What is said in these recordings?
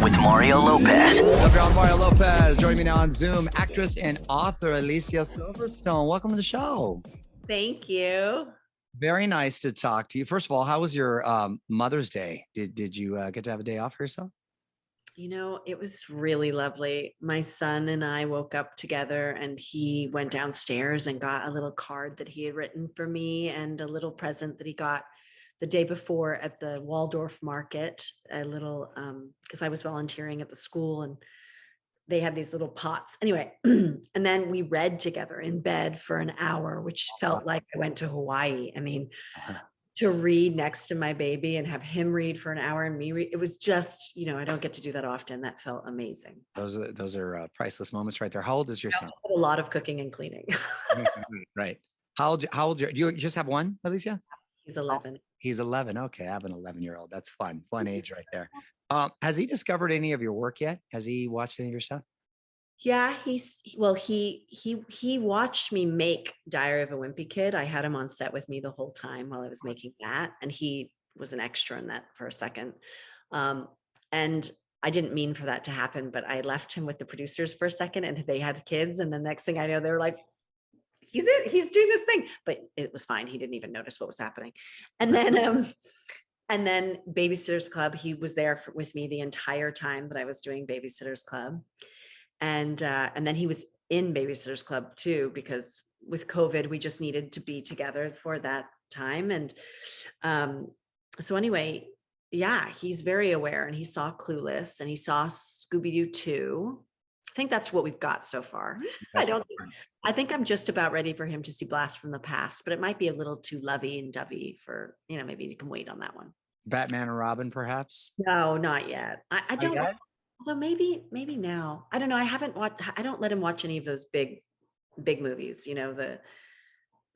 with Mario Lopez. What's up, y'all? Mario Lopez. Joining me now on Zoom, actress and author Alicia Silverstone. Welcome to the show. Thank you. Very nice to talk to you. First of all, how was your Mother's Day? Did you get to have a day off for yourself? You know, it was really lovely. My son and I woke up together and he went downstairs and got a little card that he had written for me and a little present that he got the day before at the Waldorf market, a little, because I was volunteering at the school and they had these little pots. Anyway, and then we read together in bed for an hour, which felt like I went to Hawaii. I mean, to read next to my baby and have him read for an hour and me read, it was just, I don't get to do that often. That felt amazing. Those are priceless moments right there. How old is your son? A lot of cooking and cleaning. Right. How old do you just have one, Alicia? He's 11. He's 11. Okay. I have an 11-year-old. That's fun age right there. Has he discovered any of your work yet? Has he watched any of your stuff? Yeah, he watched me make Diary of a Wimpy Kid. I had him on set with me the whole time while I was making that, and he was an extra in that for a second. And I didn't mean for that to happen, but I left him with the producers for a second, and they had kids, and the next thing I know, they were like, he's doing this thing, but it was fine. He didn't even notice what was happening. And then Babysitters Club, he was there with me the entire time that I was doing Babysitters Club. And then he was in Babysitters Club too, because with COVID, we just needed to be together for that time. And so anyway, yeah, he's very aware, and he saw Clueless and he saw Scooby-Doo 2. I think that's what we've got so far. I think I'm just about ready for him to see Blast from the Past, but it might be a little too lovey and dovey for, maybe you can wait on that one. Batman and Robin, perhaps? No, not yet. I don't know. Although maybe now. I don't know. I don't let him watch any of those big movies,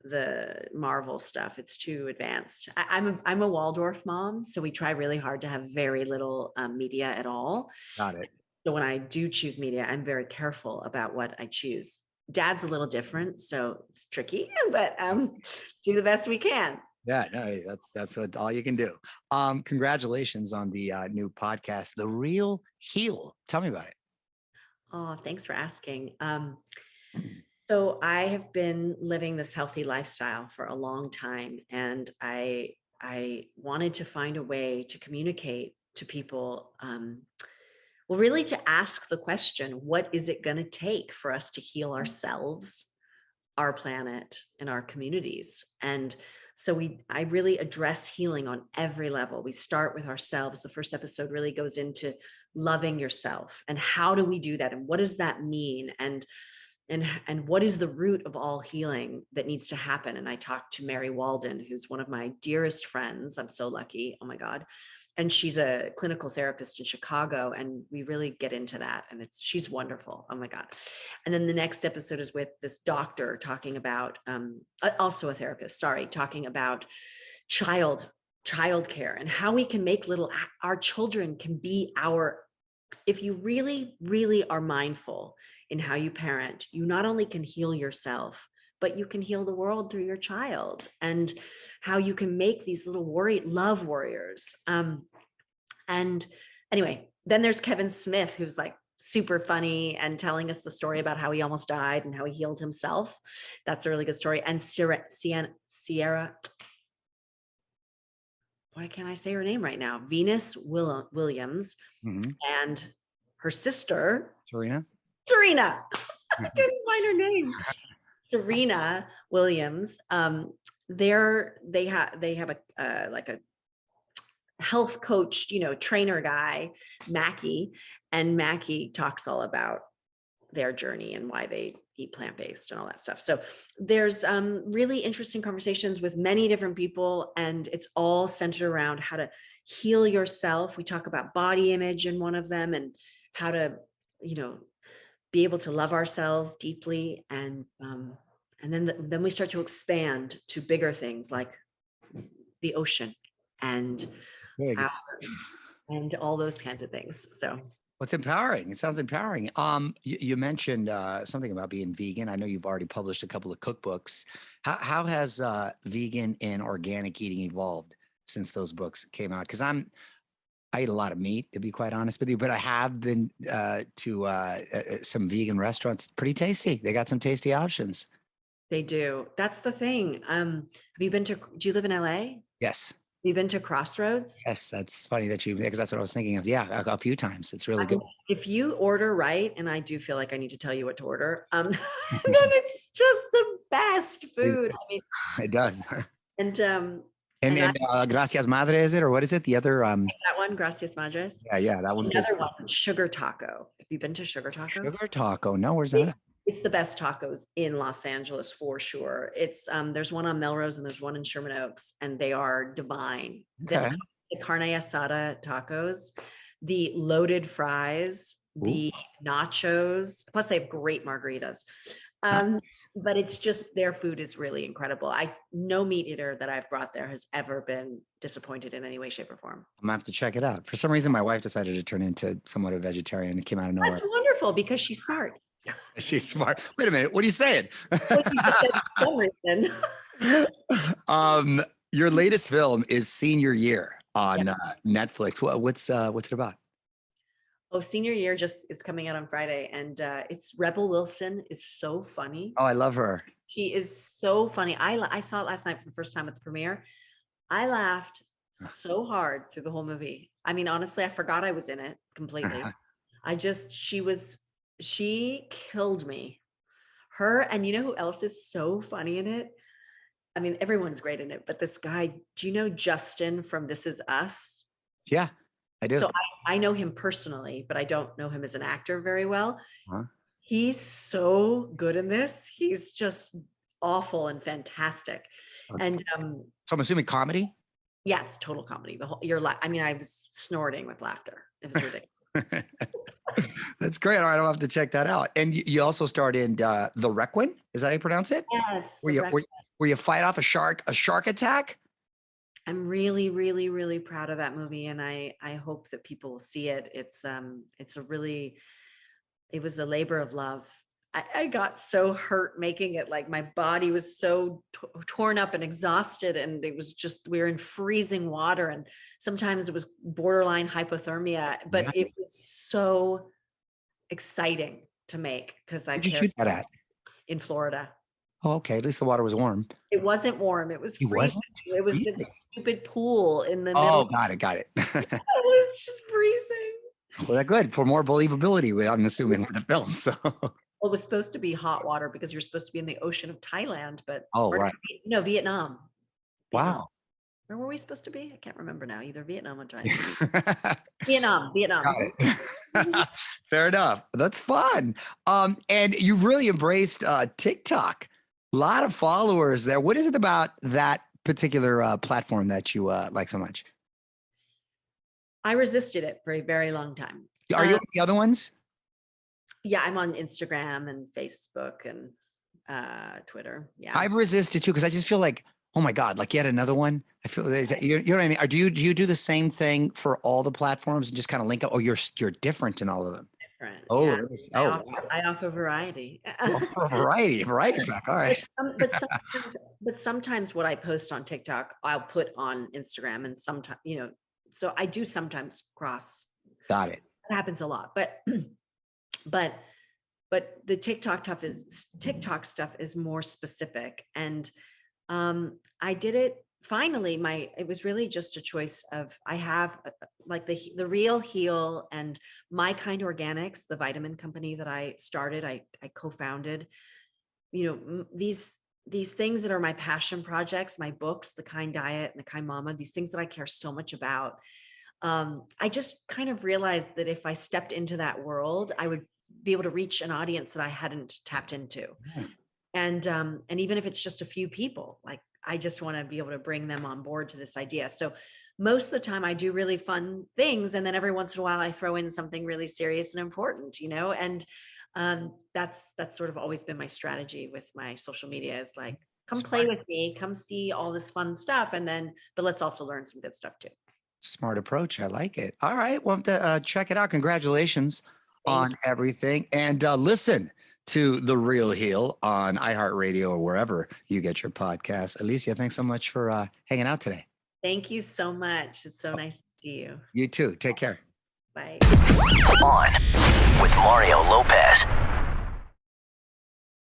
the Marvel stuff. It's too advanced. I'm a Waldorf mom, so we try really hard to have very little media at all. Got it. So when I do choose media, I'm very careful about what I choose. Dad's a little different, so it's tricky, but do the best we can. Yeah, no, that's what all you can do. Congratulations on the new podcast, The Real Heal. Tell me about it. Oh, thanks for asking. So I have been living this healthy lifestyle for a long time, and I wanted to find a way to communicate to people. Well, really to ask the question, what is it going to take for us to heal ourselves, our planet, and our communities? And so I really address healing on every level. We start with ourselves. The first episode really goes into loving yourself and how do we do that? And what does that mean? And what is the root of all healing that needs to happen? And I talked to Mary Walden, who's one of my dearest friends. I'm so lucky. Oh my God. And she's a clinical therapist in Chicago. And we really get into that. And she's wonderful. Oh my God. And then the next episode is with this doctor talking about, also a therapist, talking about childcare and how we can make our children can be if you really, really are mindful in how you parent, you not only can heal yourself, but you can heal the world through your child, and how you can make these little love warriors. And anyway, then there's Kevin Smith, who's like super funny and telling us the story about how he almost died and how he healed himself. That's a really good story. And Sierra, why can't I say her name right now? Venus Williams, and her sister, Serena. I couldn't find her name. Serena Williams. They have a health coach, trainer guy, Mackie, and Mackie talks all about their journey and why they eat plant-based and all that stuff. So there's really interesting conversations with many different people, and it's all centered around how to heal yourself. We talk about body image in one of them, and how to, be able to love ourselves deeply. And then we start to expand to bigger things like the ocean and all those kinds of things. So it's empowering. It sounds empowering. You mentioned something about being vegan. I know you've already published a couple of cookbooks. How has vegan and organic eating evolved since those books came out? Because I eat a lot of meat, to be quite honest with you, but I have been to some vegan restaurants. Pretty tasty. They got some tasty options. They do. That's the thing. Have you been to, do you live in LA? Have Yes. you been to Crossroads? Yes. That's funny that you, because that's what I was thinking of. Yeah. A few times. It's really I good. mean, if you order right, and I do feel like I need to tell you what to order, then it's just the best food. I mean, It does. and And and I then Gracias Madre, is it? Or what is it? The other, like that one, Gracias Madres. yeah, that one's good. Another one, Sugar Taco. Have you been to Sugar Taco? Sugar taco. No, where's It- that? It's the best tacos in Los Angeles for sure. It's there's one on Melrose and there's one in Sherman Oaks, and they are divine. Okay. The carne asada tacos, the loaded fries, Ooh, the nachos, plus they have great margaritas. nice. But it's just their food is really incredible. No meat eater that I've brought there has ever been disappointed in any way, shape, or form. I'm gonna have to check it out. For some reason, my wife decided to turn into somewhat a vegetarian. It came out of nowhere. That's wonderful because she's smart. She's smart. Wait a minute. What are you saying? Well, you just said for some reason. Your latest film is Senior Year on Netflix. What's it about? Oh, Senior Year just is coming out on Friday, and it's Rebel Wilson is so funny. Oh, I love her. She is so funny. I saw it last night for the first time at the premiere. I laughed so hard through the whole movie. I mean, honestly, I forgot I was in it completely. She killed me. Her, and you know who else is so funny in it? I mean, everyone's great in it, but this guy, do you know Justin from This Is Us? Yeah, I do. So I know him personally, but I don't know him as an actor very well. Huh? He's so good in this. He's just awful and fantastic. And So I'm assuming comedy. yes, total comedy. I mean, I was snorting with laughter. It was ridiculous. That's great. All right, I'll have to check that out. And you also starred in The Requiem. Is that how you pronounce it? Yes. Where you fight off a shark attack? I'm really, really, really proud of that movie, and I hope that people will see it. It was a labor of love. I got so hurt making it. Like my body was so torn up and exhausted, and it was just we were in freezing water, and sometimes it was borderline hypothermia. But it was so exciting to make because I Where'd you cared shoot that at? in Florida. Oh, okay. At least the water was warm. It wasn't warm. It was It freezing. wasn't? It was in Really? the stupid pool in the Oh, middle. got it. It was just freezing. Well, that's good for more believability, I'm assuming, with the film. So, Well, it was supposed to be hot water because you're supposed to be in the ocean of Thailand, oh, right. No, Vietnam. Wow. Where were we supposed to be? I can't remember now. Either Vietnam or Thailand. Vietnam. Got it. Fair enough. That's fun. And you really embraced TikTok. A lot of followers there. What is it about that particular platform that you like so much? I resisted it for a very long time. Are you on the other ones? Yeah, I'm on Instagram and Facebook and Twitter. Yeah. I've resisted too because I just feel like, oh my God, like yet another one. I feel you know what I mean. Or do you do the same thing for all the platforms and just kind of link up? Oh, you're different in all of them. Different. Oh, yeah. I offer variety. variety pack. All right. But sometimes what I post on TikTok, I'll put on Instagram, and sometimes so I do sometimes cross. Got it. It happens a lot, but the TikTok stuff is more specific, and I did it finally. It was really just a choice of I have like the Real Heal and My Kind Organics, the vitamin company that I started, I co-founded. These things that are my passion projects, my books, The Kind Diet and The Kind Mama, these things that I care so much about. I just kind of realized that if I stepped into that world, I would be able to reach an audience that I hadn't tapped into. And even if it's just a few people, like I just want to be able to bring them on board to this idea. So most of the time I do really fun things. And then every once in a while I throw in something really serious and important, and that's sort of always been my strategy with my social media is like, come play with me, come see all this fun stuff. But let's also learn some good stuff too. Smart approach. I like it. All right. Well, have to check it out. Congratulations on everything. And listen to The Real Heal on iHeartRadio or wherever you get your podcasts. Alicia, thanks so much for hanging out today. Thank you so much. It's so nice to see you. You too. Take care. Bye. On with Mario Lopez.